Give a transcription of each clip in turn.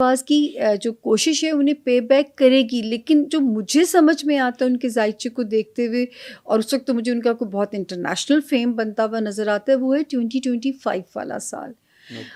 पास की जो कोशिश है उन्हें पे बैक करेगी, लेकिन जो मुझे समझ में आता है उनके जायचे को देखते हुए, और उस वक्त तो मुझे उनका कोई बहुत इंटरनेशनल फेम बनता हुआ नज़र आता है, वो है 2025 वाला साल।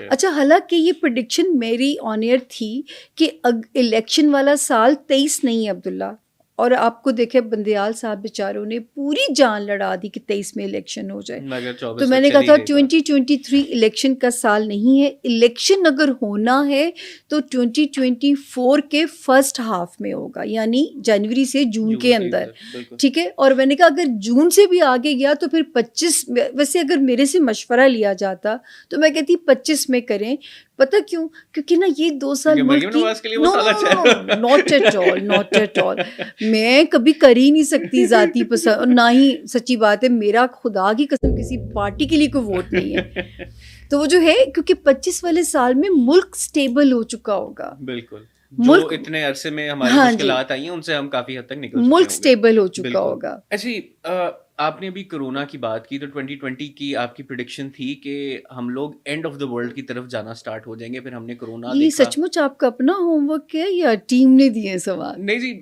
अच्छा, हालांकि ये प्रिडिक्शन मेरी ऑन एयर थी कि इलेक्शन वाला साल 23 नहीं है अब्दुल्ला, और आपको देखे बंदयाल साहब बेचारों ने पूरी जान लड़ा दी कि 23 में इलेक्शन हो जाए, तो मैंने कहा था 2023 इलेक्शन का साल नहीं है, इलेक्शन अगर होना है तो 2024 के फर्स्ट हाफ में होगा, यानी जनवरी से जून के अंदर, ठीक है। और मैंने कहा अगर जून से भी आगे गया तो फिर 25, वैसे अगर मेरे से मशवरा लिया जाता तो मैं कहती 25 में करें। पता क्यों? क्योंकि ना ये 2 साल मुल्क की, नॉट एट ऑल, मैं कभी कर ही नहीं सकती ज़ाती पसंद, और ना ही, सच्ची बात है, मेरा खुदा की कसम किसी पार्टी के लिए कोई वोट नहीं है। तो वो जो है, क्योंकि 25 वाले साल में मुल्क स्टेबल हो चुका होगा, बिल्कुल, जो इतने अरसे में हमारी मुश्किलात आई हैं उनसे हम काफी हद तक निकल चुके हैं, मुल्क स्टेबल हो चुका होगा। ऐसी आपने अभी कोरोना की बात की, तो 2020 की आपकी प्रेडिक्शन थी कि हम लोग एंड ऑफ द वर्ल्ड की तरफ जाना स्टार्ट हो जाएंगे, फिर हमने कोरोना देखा। ये सचमुच आपका अपना होमवर्क है या टीम ने दिए सवाल? नहीं जी,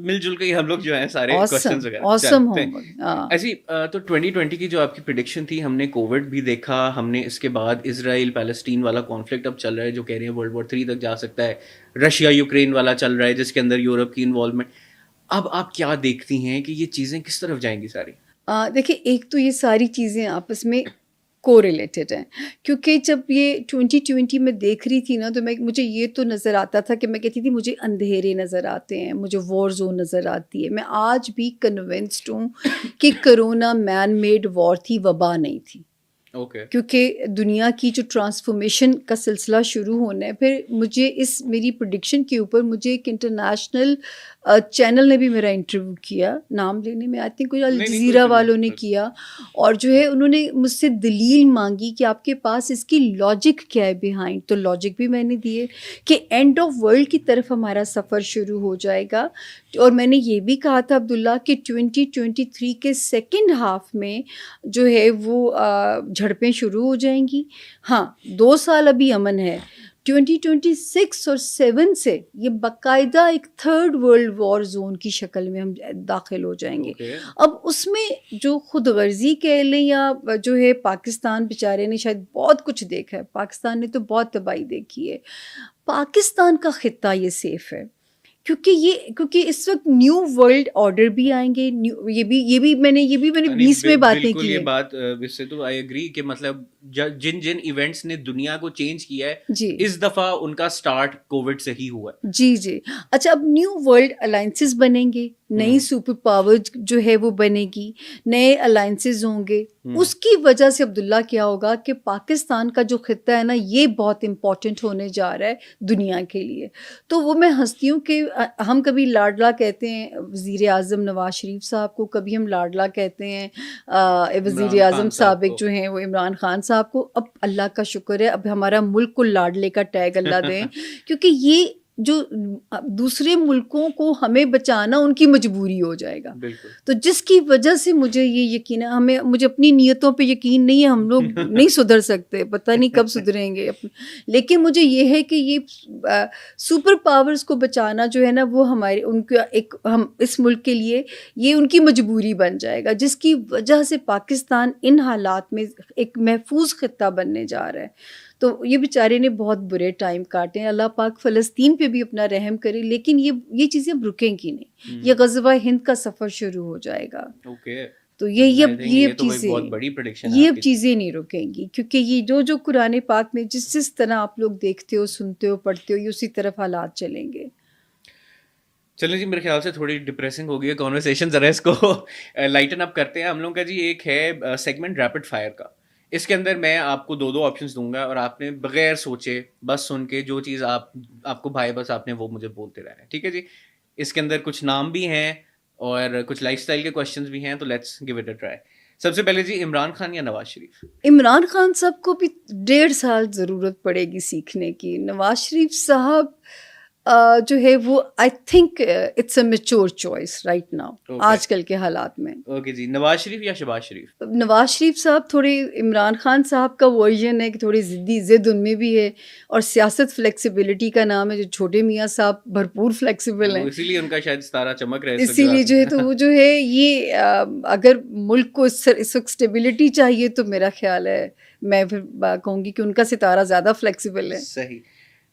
मिलजुल के ही हम लोग जो है सारे क्वेश्चंस वगैरह ऑसम होमवर्क। ऐसी तो 2020 की जो आपकी प्रेडिक्शन थी, हमने कोविड भी देखा, हमने इसके बाद इजराइल पैलेस्टीन वाला कॉन्फ्लिक्ट अब चल रहा है, जो कह रहे हैं वर्ल्ड वॉर 3 तक जा सकता है, रशिया यूक्रेन वाला चल रहा है जिसके अंदर यूरोप की इन्वॉल्वमेंट। अब आप क्या देखती हैं कि ये चीज़ें किस तरफ जाएंगी सारी? देखिए, एक तो ये सारी चीज़ें आपस में को रिलेटेड हैं, क्योंकि जब ये 2020 में देख रही थी ना, तो मुझे ये तो नज़र आता था कि मैं कहती थी मुझे अंधेरे नज़र आते हैं, मुझे वॉर जोन नज़र आती है। मैं आज भी कन्विंस्ड हूँ कि कोरोना मैन मेड वॉर थी, वबा नहीं थी। क्योंकि दुनिया की जो ट्रांसफॉर्मेशन का सिलसिला शुरू होना है, फिर मुझे इस मेरी प्रेडिक्शन के ऊपर मुझे एक इंटरनेशनल चैनल ने भी मेरा इंटरव्यू किया, नाम लेने में आई थिंक कोई अल जज़ीरा वालों ने किया, और जो है उन्होंने मुझसे दलील मांगी कि आपके पास इसकी लॉजिक क्या है बिहाइंड। तो लॉजिक भी मैंने दिए कि एंड ऑफ वर्ल्ड की तरफ हमारा सफ़र शुरू हो जाएगा, और मैंने ये भी कहा था अब्दुल्ला कि 2023 के सेकेंड हाफ में जो है वो झड़पें शुरू हो जाएंगी। हाँ, 2 साल अभी अमन है, 2026 और 7 से ये बाकायदा एक थर्ड वर्ल्ड वॉर जोन की शक्ल में हम दाखिल हो जाएंगे। अब उसमें जो खुद गर्जी कह लें या जो है, पाकिस्तान बेचारे ने शायद बहुत कुछ देखा है, पाकिस्तान ने तो बहुत तबाही देखी है। पाकिस्तान का खित्ता ये सेफ है क्योंकि इस वक्त न्यू वर्ल्ड ऑर्डर भी आएंगे, ये भी मैंने 20 में बातें की ये है। बात इससे तो आई एग्री कि मतलब जिन जिन इवेंट्स ने दुनिया को चेंज किया है जी, इस दफा उनका स्टार्ट कोविड से ही हुआ है। जी। अच्छा, अब न्यू वर्ल्ड अलायंसेस बनेंगे, नई सुपर पावर जो है वो बनेगी, नए अलायंसेस होंगे। उसकी वजह से अब्दुल्ला क्या होगा कि पाकिस्तान का जो खित्ता है ना, ये बहुत इम्पोर्टेंट होने जा रहा है दुनिया के लिए। तो वो मैं हंसती हूँ कि हम कभी लाडला कहते हैं वज़ीर आज़म नवाज शरीफ साहब को, कभी हम लाडला कहते हैं वज़ीर आज़म साबिक जो हैं वो इमरान खान साहब को। अब अल्लाह का शुक्र है, अब हमारा मुल्क को लाडले का टैग अल्लाह दें, क्योंकि ये जो दूसरे मुल्कों को हमें बचाना उनकी मजबूरी हो जाएगा। तो जिसकी वजह से मुझे ये यकीन है, मुझे अपनी नीयतों पे यकीन नहीं है, हम लोग नहीं सुधर सकते, पता नहीं कब सुधरेंगे, लेकिन मुझे ये है कि ये सुपर पावर्स को बचाना जो है ना, वो हम इस मुल्क के लिए ये उनकी मजबूरी बन जाएगा, जिसकी वजह से पाकिस्तान इन हालात में एक महफूज खित्ता बनने जा रहा है। तो ये बेचारे ने बहुत बुरे टाइम काटे हैं, अल्लाह पाक फ़लस्तीन पे भी अपना रहम करे, लेकिन ये चीज़ें अब रुकेंगी नहीं। ये ग़ज़वा हिंद का सफ़र शुरू हो जाएगा। तो ये अब चीज़ें नहीं रुकेंगी, क्योंकि ये जो कुरान पाक में जिस तरह आप लोग देखते हो, सुनते हो, पढ़ते हो, ये उसी तरफ हालात चलेंगे। चलें जी, मेरे ख्याल से थोड़ी डिप्रेसिंग हो गई है कॉन्वर्सेशन, ज़रा इसको लाइटन अप करते हैं। हम लोग का जी एक है सेगमेंट रैपिड फायर का। इसके अंदर मैं आपको दो ऑप्शंस दूंगा और आपने बगैर सोचे, बस सुन के जो चीज़ आपको भाई बस आपने वो मुझे बोलते रहना है, ठीक है जी। इसके अंदर कुछ नाम भी हैं और कुछ लाइफस्टाइल के क्वेश्चंस भी हैं, तो let's give it a try. सबसे पहले जी, इमरान खान या नवाज शरीफ? इमरान खान साहब को भी 1.5 साल ज़रूरत पड़ेगी सीखने की। नवाज शरीफ साहब جو ہے وہ I think it's a mature choice right now آج کل کے حالات میں. اوکے جی، نواز شریف یا شہباز شریف؟ نواز شریف صاحب تھوڑے عمران خان صاحب کا ورژن ہے کہ تھوڑی ضد ان میں بھی ہے، اور سیاست فلیکسیبلٹی کا نام ہے. جو چھوٹے میاں صاحب بھرپور فلیکسیبل ہیں، اسی لیے ان کا شاید ستارہ چمک رہا ہے اسی لیے جو ہے تو وہ جو ہے یہ اگر ملک کو اس وقت اسٹیبلٹی چاہیے تو میرا خیال ہے میں پھر کہوں گی کہ ان کا ستارہ زیادہ فلیکسیبل ہے. صحیح.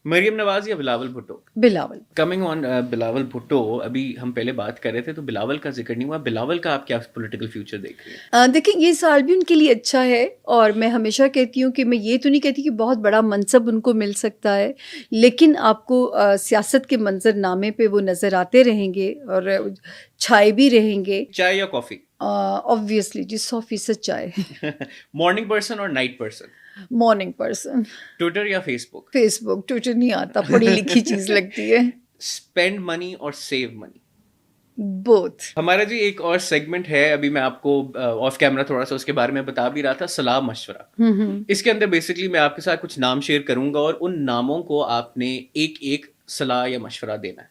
مریم نواز یا بلاول بھٹو؟ بلاول. کمنگ آن بلاول بھٹو، ابھی ہم پہلے بات کر رہے تھے تو بلاول کا ذکر نہیں ہوا. بلاول کا آپ کیا پولیٹیکل فیوچر دیکھ رہے ہیں؟ دیکھیں یہ سال بھی ان کے لیے اچھا ہے، اور میں ہمیشہ کہتی ہوں کہ میں یہ تو نہیں کہتی کہ بہت بڑا منصب ان کو مل سکتا ہے، لیکن آپ کو سیاست کے منظر نامے پہ وہ نظر آتے رہیں گے اور چھائے بھی رہیں گے. چائے یا کافی؟ آبویسلی جی 100% چائے. مارننگ پرسن اور night person? Morning person. Twitter یا فیس بک؟ فیس بک. ٹویٹر نہیں آتا، پڑھی لکھی چیز لگتی ہے. اسپینڈ منی اور سیو منی؟ بوتھ. ہمارا جی ایک اور سیگمنٹ ہے، ابھی میں آپ کو آف کیمرہ تھوڑا سا اس کے بارے میں بتا بھی رہا تھا، صلاح مشورہ. اس کے اندر بیسکلی میں آپ کے ساتھ کچھ نام شیئر کروں گا اور ان ناموں کو آپ نے ایک ایک صلاح یا مشورہ دینا ہے.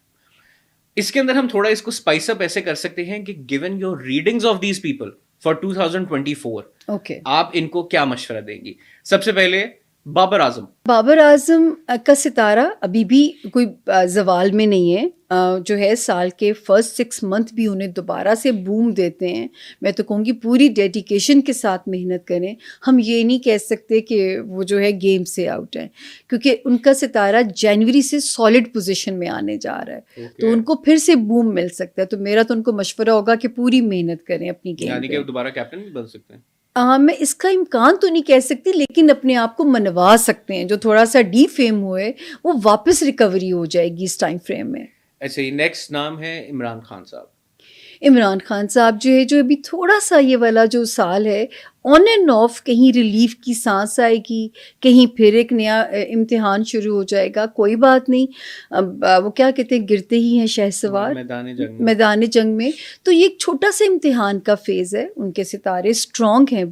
اس کے اندر ہم تھوڑا اس کو اسپائس اپ ایسے کر سکتے ہیں کہ given your readings of these people for 2024 okay آپ ان کو کیا مشورہ دیں گی. سب سے پہلے بابر اعظم. بابر اعظم کا ستارہ ابھی بھی کوئی زوال میں نہیں ہے. جو ہے سال کے فرسٹ 6 منتھ بھی انہیں دوبارہ سے بوم دیتے ہیں. میں تو کہوں گی پوری ڈیڈیکیشن کے ساتھ محنت کریں. ہم یہ نہیں کہہ سکتے کہ وہ جو ہے گیم سے آؤٹ ہیں، کیونکہ ان کا ستارہ جنوری سے سالڈ پوزیشن میں آنے جا رہا ہے، تو ان کو پھر سے بوم مل سکتا ہے. تو میرا تو ان کو مشورہ ہوگا کہ پوری محنت کریں اپنی گیم یعنی کہ پہ. وہ دوبارہ کیپٹن بھی بن سکتے ہیں؟ میں اس کا امکان تو نہیں کہہ سکتی، لیکن اپنے آپ کو منوا سکتے ہیں. جو تھوڑا سا ڈی فیم ہوئے وہ واپس ریکوری ہو جائے گی اس ٹائم فریم میں. اچھا، یہ نیکسٹ نام ہے عمران خان صاحب. عمران خان صاحب جو ہے جو ابھی تھوڑا سا یہ والا جو سال ہے آن اینڈ آف، کہیں ریلیف کی سانس آئے گی، کہیں پھر ایک نیا امتحان شروع ہو جائے گا. کوئی بات نہیں، وہ کیا کہتے ہیں گرتے ہی ہیں شہ سوار میدان جنگ میں. تو یہ ایک چھوٹا سا امتحان کا فیز ہے. ان کے ستارے اسٹرانگ ہیں،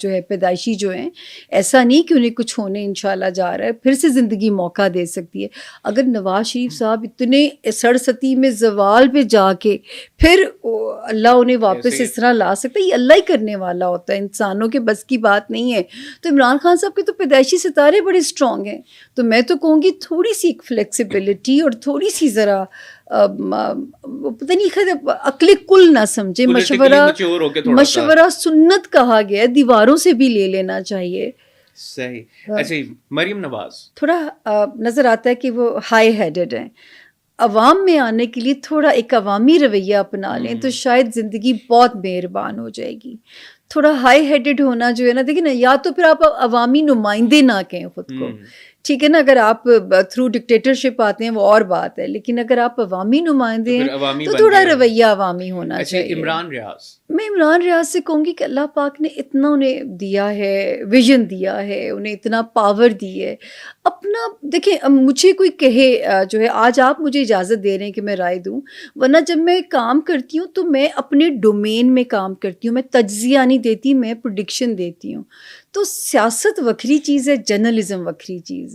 جو ہے پیدائشی جو ہیں. ایسا نہیں کہ انہیں کچھ ہونے انشاءاللہ جا رہا ہے، پھر سے زندگی موقع دے سکتی ہے. اگر نواز شریف صاحب اتنے سڑستی میں زوال پہ جا کے پھر اللہ انہیں واپس اس طرح لا سکتا ہے، یہ اللہ ہی کرنے والا ہوتا ہے، انسانوں کے بس کی بات نہیں ہے. تو عمران خان صاحب کے تو پیدائشی ستارے بڑے اسٹرانگ ہیں. تو میں تو کہوں گی تھوڑی سی ایک فلیکسیبلٹی اور تھوڑی سی ذرا پتہ نہیں عقل کل نہ سمجھے. مشورہ سنت کہا گیا ہے، دیواروں سے بھی لے لینا چاہیے. صحیح. اچھا، مریم نواز تھوڑا نظر آتا ہے کہ وہ ہائی ہیڈڈ ہیں. عوام میں آنے کے لیے تھوڑا ایک عوامی رویہ اپنا لیں تو شاید زندگی بہت مہربان ہو جائے گی. تھوڑا ہائی ہیڈڈ ہونا جو ہے نا، دیکھیں نا، یا تو پھر آپ عوامی نمائندے نہ کہیں خود کو، ٹھیک ہے نا. اگر آپ تھرو ڈکٹیٹرشپ آتے ہیں وہ اور بات ہے، لیکن اگر آپ عوامی نمائندے ہیں تو تھوڑا رویہ عوامی ہونا چاہیے. عمران ریاض. میں عمران ریاض سے کہوں گی کہ اللہ پاک نے اتنا انہیں دیا ہے، ویژن دیا ہے، انہیں اتنا پاور دی ہے. اپنا دیکھیں، مجھے کوئی کہے جو ہے آج آپ مجھے اجازت دے رہے ہیں کہ میں رائے دوں، ورنہ جب میں کام کرتی ہوں تو میں اپنے ڈومین میں کام کرتی ہوں. میں تجزیہ نہیں دیتی، میں پریڈکشن دیتی ہوں. تو سیاست وکری چیز ہے، جرنلزم وکری چیز.